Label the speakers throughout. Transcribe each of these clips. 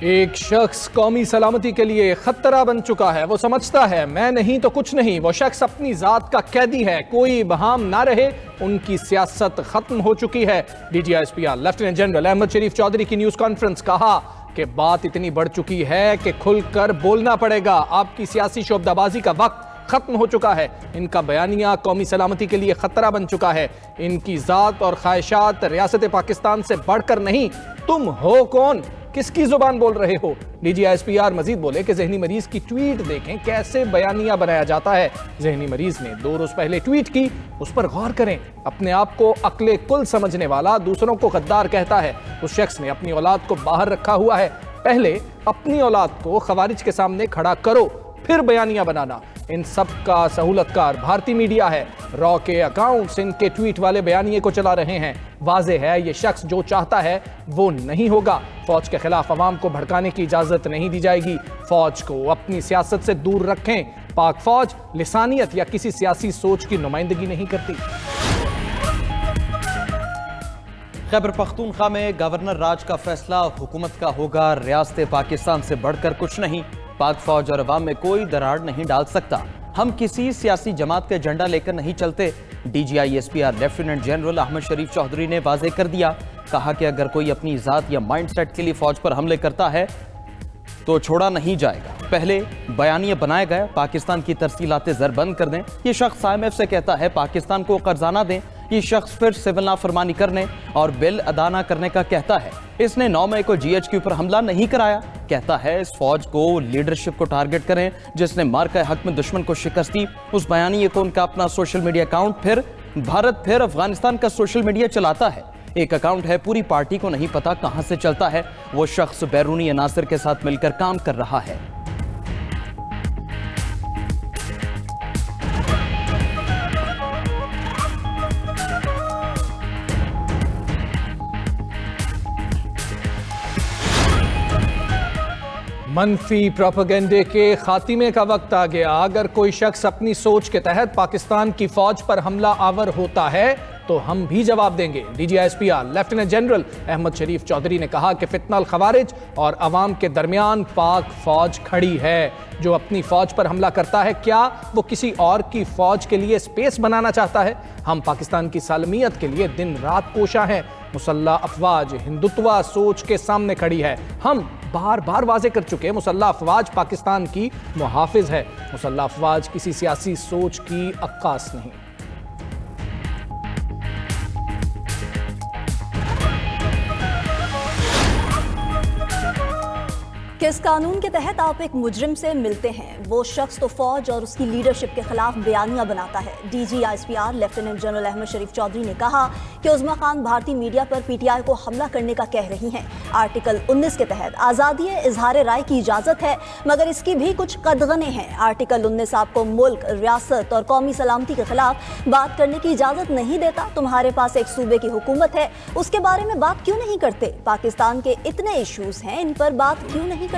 Speaker 1: ایک شخص قومی سلامتی کے لیے خطرہ بن چکا ہے۔ وہ سمجھتا ہے میں نہیں تو کچھ نہیں۔ وہ شخص اپنی ذات کا قیدی ہے۔ کوئی ابہام نہ رہے، ان کی سیاست ختم ہو چکی ہے۔ D G I S P R lieutenant general Ahmed Sharif Chaudhry کی نیوز کانفرنس، کہا کہ بات اتنی بڑھ چکی ہے کہ کھل کر بولنا پڑے گا۔ آپ کی سیاسی شعبدہ بازی کا وقت ختم ہو چکا ہے۔ ان کا بیانیہ قومی سلامتی کے لیے خطرہ بن چکا ہے۔ ان کی ذات اور خواہشات ریاست پاکستان سے بڑھ کر نہیں۔ تم ہو کون؟ کس کی زبان بول رہے ہو؟ D G I S P R مزید بولے کہ ذہنی مریض کی ٹویٹ دیکھیں کیسے بیانیہ بنایا جاتا ہے۔ ذہنی مریض نے 2 روز پہلے ٹویٹ کی، اس پر غور کریں۔ اپنے آپ کو عقل کل سمجھنے والا دوسروں کو غدار کہتا ہے۔ اس شخص نے اپنی اولاد کو باہر رکھا ہوا ہے۔ پہلے اپنی اولاد کو خوارج کے سامنے کھڑا کرو، پھر بیانیہ بنانا۔ ان سب کا سہولت کار بھارتی میڈیا ہے۔ را کے اکاؤنٹس ان کے ٹویٹ والے بیانیے کو چلا رہے ہیں۔ واضح ہے یہ شخص جو چاہتا ہے وہ نہیں ہوگا۔ فوج کے خلاف عوام کو بھڑکانے کی اجازت نہیں دی جائے گی۔ فوج کو اپنی سیاست سے دور رکھیں۔ پاک فوج لسانیت یا کسی سیاسی سوچ کی نمائندگی نہیں کرتی۔
Speaker 2: خیبر پختونخوا میں گورنر راج کا فیصلہ حکومت کا ہوگا۔ ریاست پاکستان سے بڑھ کر کچھ نہیں۔ پاک فوج اور عوام میں کوئی دراڑ نہیں ڈال سکتا۔ ہم کسی سیاسی جماعت کا ایجنڈا لے کر نہیں چلتے۔ D G I S P R lieutenant general Ahmed Sharif Chaudhry نے واضح کر دیا۔ کہا کہ اگر کوئی اپنی ذات یا مائنڈ سیٹ کے لیے فوج پر حملے کرتا ہے تو چھوڑا نہیں جائے گا۔ پہلے بیانیہ بنائے گئے پاکستان کی ترسیلات زر بند کر دیں۔ یہ شخص آئی ایم ایف سے کہتا ہے پاکستان کو قرضہ نہ دیں۔ یہ شخص پھر سول نافرمانی کرنے اور بل ادا نہ کرنے کا کہتا ہے۔ اس نے 9 مئی کو جی ایچ کیو پر حملہ نہیں کرایا۔ کہتا ہے اس فوج کو لیڈرشپ کو ٹارگٹ کریں جس نے مارکہ حق میں دشمن کو شکست دی۔ اس بیانیے کو ان کا اپنا سوشل میڈیا اکاؤنٹ، پھر بھارت پھر افغانستان کا سوشل میڈیا چلاتا ہے۔ ایک اکاؤنٹ ہے، پوری پارٹی کو نہیں پتا کہاں سے چلتا ہے۔ وہ شخص بیرونی عناصر کے ساتھ مل کر کام کر رہا ہے۔
Speaker 1: منفی پروپیگنڈے کے خاتمے کا وقت آ گیا۔ اگر کوئی شخص اپنی سوچ کے تحت پاکستان کی فوج پر حملہ آور ہوتا ہے تو ہم بھی جواب دیں گے۔ D G I S P R lieutenant general Ahmed Sharif Chaudhry نے کہا کہ فتنہ الخوارج اور عوام کے درمیان پاک فوج کھڑی ہے۔ جو اپنی فوج پر حملہ کرتا ہے، کیا وہ کسی اور کی فوج کے لیے سپیس بنانا چاہتا ہے؟ ہم پاکستان کی سالمیت کے لیے دن رات کوشاں ہیں۔ مسلح افواج ہندوتوا سوچ کے سامنے کھڑی ہے۔ ہم بار بار واضح کر چکے مسلح افواج پاکستان کی محافظ ہے۔ مسلح افواج کسی سیاسی سوچ کی عکاس نہیں۔
Speaker 3: کس قانون کے تحت آپ ایک مجرم سے ملتے ہیں؟ وہ شخص تو فوج اور اس کی لیڈرشپ کے خلاف بیانیہ بناتا ہے۔ D G I S P R lieutenant general Ahmed Sharif Chaudhry نے کہا کہ عظمیٰ خان بھارتی media per P T I کو حملہ کرنے کا کہہ رہی ہیں۔ آرٹیکل 19 کے تحت آزادی اظہار رائے کی اجازت ہے، مگر اس کی بھی کچھ قدغنیں ہیں۔ آرٹیکل 19 آپ کو ملک، ریاست اور قومی سلامتی کے خلاف بات کرنے کی اجازت نہیں دیتا۔ تمہارے پاس ایک صوبے کی حکومت ہے، اس کے بارے میں بات کیوں نہیں کرتے؟ پاکستان کے اتنے ایشوز ہیں، ان پر بات کیوں نہیں کرتے؟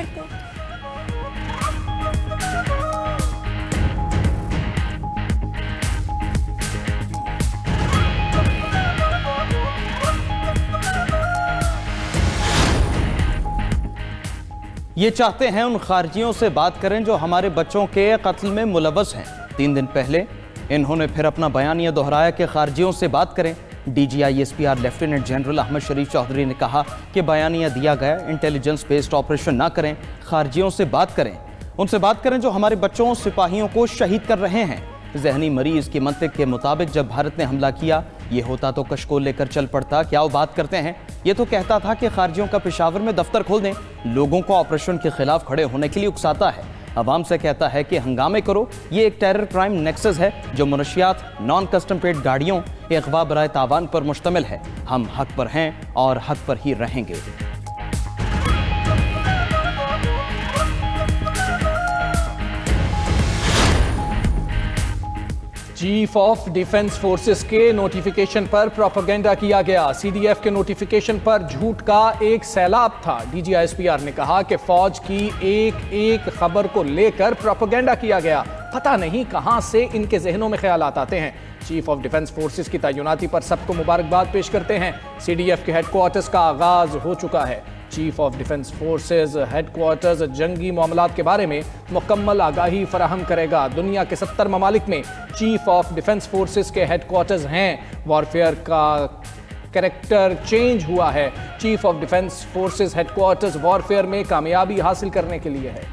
Speaker 2: یہ چاہتے ہیں ان خارجیوں سے بات کریں جو ہمارے بچوں کے قتل میں ملوث ہیں۔ 3 دن پہلے انہوں نے پھر اپنا بیانیہ دہرایا کہ خارجیوں سے بات کریں۔ D G I S P R lieutenant general Ahmed Sharif Chaudhry نے کہا کہ بیانیہ دیا گیا انٹیلیجنس بیسڈ آپریشن نہ کریں، خارجیوں سے بات کریں۔ ان سے بات کریں جو ہمارے بچوں سپاہیوں کو شہید کر رہے ہیں۔ ذہنی مریض کی منطق کے مطابق جب بھارت نے حملہ کیا، یہ ہوتا تو کشکول لے کر چل پڑتا۔ کیا وہ بات کرتے ہیں؟ یہ تو کہتا تھا کہ خارجیوں کا پشاور میں دفتر کھول دیں۔ لوگوں کو آپریشن کے خلاف کھڑے ہونے کے لیے اکساتا ہے۔ عوام سے کہتا ہے کہ ہنگامے کرو۔ یہ ایک ٹیرر کرائم نیکسس ہے جو منشیات، نان کسٹم پیڈ گاڑیوں، اغوا برائے تاوان پر مشتمل ہے۔ ہم حق پر ہیں اور حق پر ہی رہیں گے۔
Speaker 1: چیف آف ڈیفنس فورسز کے نوٹیفیکیشن پر پروپیگنڈا کیا گیا۔ سی ڈی ایف کے نوٹیفیکیشن پر جھوٹ کا ایک سیلاب تھا۔ D G I S P R نے کہا کہ فوج کی ایک خبر کو لے کر پروپیگنڈا کیا گیا۔ پتہ نہیں کہاں سے ان کے ذہنوں میں خیالات آتے ہیں۔ چیف آف ڈیفنس فورسز کی تعیناتی پر سب کو مبارکباد پیش کرتے ہیں۔ سی ڈی ایف کے ہیڈ کوارٹرز کا آغاز ہو چکا ہے۔ Chief of defence forces headquarters جنگی معاملات کے بارے میں مکمل آگاہی فراہم کرے گا۔ دنیا کے 70 ممالک میں چیف آف ڈیفنس فورسز کے ہیڈ کوارٹرز ہیں۔ وارفیئر کا کریکٹر چینج ہوا ہے۔ Chief of defence forces headquarters warfare میں کامیابی حاصل کرنے کے لیے ہے۔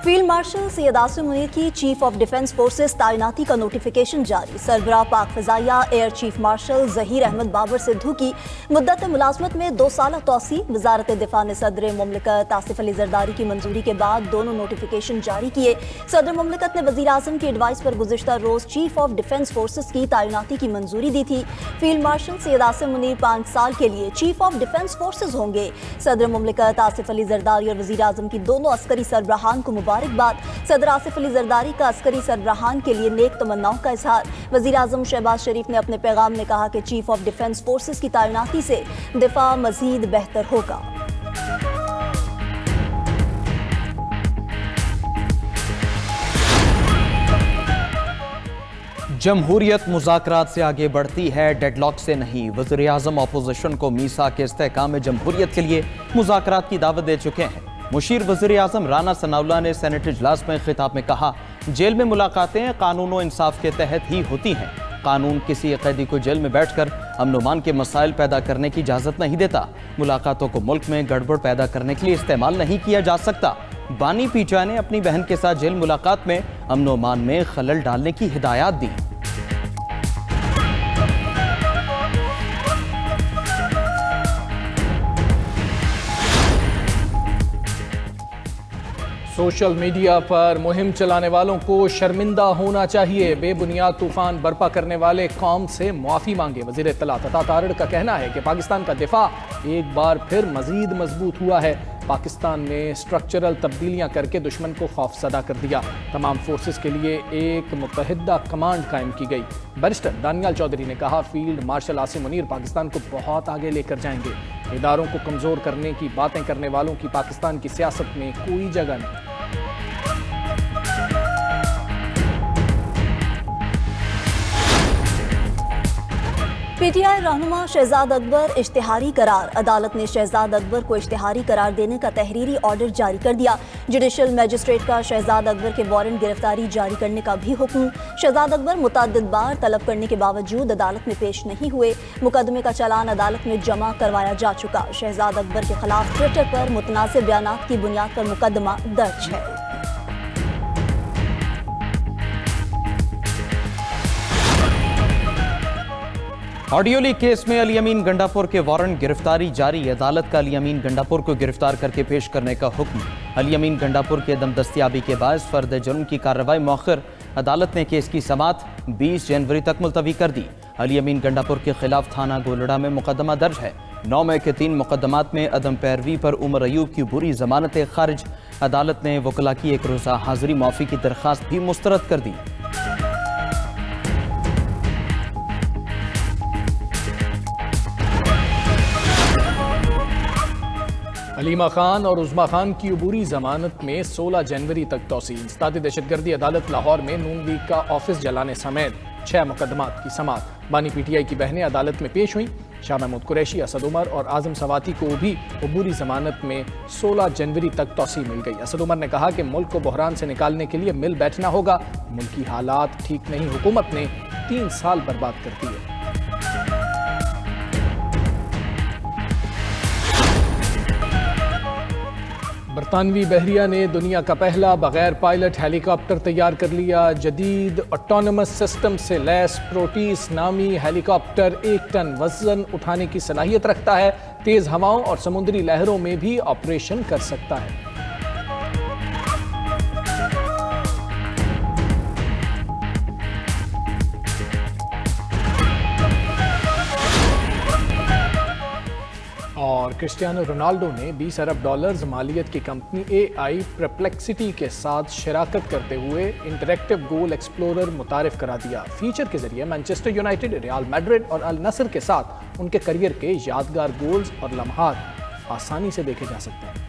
Speaker 3: فیلڈ مارشل سید عاصم منیر کی چیف آف ڈیفنس فورسز تعیناتی کا نوٹیفیکیشن جاری۔ سربراہ پاک فضائیہ air chief marshal Zaheer Ahmed Babar Sidhu کی مدت ملازمت میں 2 سالہ توسیع۔ وزارت دفاع نے صدر مملکت آصف علی زرداری کی منظوری کے بعد دونوں نوٹیفیکیشن جاری کیے۔ صدر مملکت نے وزیر اعظم کی ایڈوائس پر گزشتہ روز چیف آف ڈیفنس فورسز کی تعیناتی کی منظوری دی تھی۔ فیلڈ مارشل سید عاصم منیر 5 سال کے لیے چیف آف ڈیفنس فورسز ہوں گے۔ صدر مملکت آصف علی زرداری اور وزیر اعظم کی دونوں عسکری سربراہان کو مبارکباد۔ صدر آصف علی زرداری کا عسکری سربراہان کے لیے نیک تمناؤں کا اظہار۔ وزیر اعظم شہباز شریف نے اپنے پیغام میں کہا کہ چیف آف ڈیفنس فورسز کی تعیناتی سے دفاع مزید بہتر ہوگا۔
Speaker 2: جمہوریت مذاکرات سے آگے بڑھتی ہے، ڈیڈ لاک سے نہیں۔ وزیر اعظم اپوزیشن کو میثاق کے استحکام جمہوریت کے لیے مذاکرات کی دعوت دے چکے ہیں۔ مشیر وزیر اعظم رانا ثناءاللہ نے سینیٹ اجلاس میں خطاب میں کہا، جیل میں ملاقاتیں قانون و انصاف کے تحت ہی ہوتی ہیں۔ قانون کسی قیدی کو جیل میں بیٹھ کر امن و امان کے مسائل پیدا کرنے کی اجازت نہیں دیتا۔ ملاقاتوں کو ملک میں گڑبڑ پیدا کرنے کے لیے استعمال نہیں کیا جا سکتا۔ بانی پی ٹی آئی نے اپنی بہن کے ساتھ جیل ملاقات میں امن و امان میں خلل ڈالنے کی ہدایات دی۔
Speaker 1: سوشل میڈیا پر مہم چلانے والوں کو شرمندہ ہونا چاہیے۔ بے بنیاد طوفان برپا کرنے والے قوم سے معافی مانگے۔ وزیر اطلاعات عطا تارڑ کا کہنا ہے کہ پاکستان کا دفاع ایک بار پھر مزید مضبوط ہوا ہے۔ پاکستان نے سٹرکچرل تبدیلیاں کر کے دشمن کو خوف زدہ کر دیا۔ تمام فورسز کے لیے ایک متحدہ کمانڈ قائم کی گئی۔ بیرسٹر دانیال چودھری نے کہا، فیلڈ مارشل عاصم منیر پاکستان کو بہت آگے لے کر جائیں گے۔ اداروں کو کمزور کرنے کی باتیں کرنے والوں کی پاکستان کی سیاست میں کوئی جگہ نہیں۔
Speaker 3: پی ٹی آئی رہنما شہزاد اکبر اشتہاری قرار۔ عدالت نے شہزاد اکبر کو اشتہاری قرار دینے کا تحریری آرڈر جاری کر دیا۔ جوڈیشل میجسٹریٹ کا شہزاد اکبر کے وارنٹ گرفتاری جاری کرنے کا بھی حکم۔ شہزاد اکبر متعدد بار طلب کرنے کے باوجود عدالت میں پیش نہیں ہوئے۔ مقدمے کا چالان عدالت میں جمع کروایا جا چکا۔ شہزاد اکبر کے خلاف ٹویٹر پر متنازع بیانات کی بنیاد پر مقدمہ درج ہے۔
Speaker 2: آڈیو لیک کیس میں علی امین گنڈاپور کے وارنٹ گرفتاری جاری۔ عدالت کا علی امین گنڈاپور کو گرفتار کر کے پیش کرنے کا حکم۔ علی امین گنڈاپور کے عدم دستیابی کے باعث فرد جرم کی کارروائی مؤخر۔ عدالت نے کیس کی سماعت 20 جنوری تک ملتوی کر دی۔ علی امین گنڈاپور کے خلاف تھانہ گولڑا میں مقدمہ درج ہے۔ 9 مئی کے 3 مقدمات میں عدم پیروی پر عمر ایوب کی عبوری ضمانت خارج۔ عدالت نے وکلاء کی 1 روزہ حاضری معافی کی درخواست بھی مسترد کر دی۔
Speaker 1: علیمہ خان اور عظمیٰ خان کی عبوری ضمانت میں 16 جنوری تک توسیع۔ انسداد دہشت گردی عدالت لاہور میں نون لیگ کا آفس جلانے سمیت 6 مقدمات کی سماعت۔ بانی پی ٹی آئی کی بہنیں عدالت میں پیش ہوئیں۔ شاہ محمود قریشی، اسد عمر اور اعظم سواتی کو بھی عبوری ضمانت میں 16 جنوری تک توسیع مل گئی۔ اسد عمر نے کہا کہ ملک کو بحران سے نکالنے کے لیے مل بیٹھنا ہوگا۔ ملکی حالات ٹھیک نہیں، حکومت نے 3 سال برباد کر دیے۔ برطانوی بحریہ نے دنیا کا پہلا بغیر پائلٹ ہیلی کاپٹر تیار کر لیا۔ جدید آٹونومس سسٹم سے لیس پروٹیس نامی ہیلی کاپٹر 1 ٹن وزن اٹھانے کی صلاحیت رکھتا ہے۔ تیز ہواؤں اور سمندری لہروں میں بھی آپریشن کر سکتا ہے۔ اور کرسٹیانو رونالڈو نے $20 ارب مالیت کی کمپنی AI پرپلیکسٹی کے ساتھ شراکت کرتے ہوئے انٹریکٹیو گول ایکسپلورر متعارف کرا دیا۔ فیچر کے ذریعے مانچسٹر یونائیٹڈ، ریال میڈرڈ اور النصر کے ساتھ ان کے کیریئر کے یادگار گولز اور لمحات آسانی سے دیکھے جا سکتے ہیں۔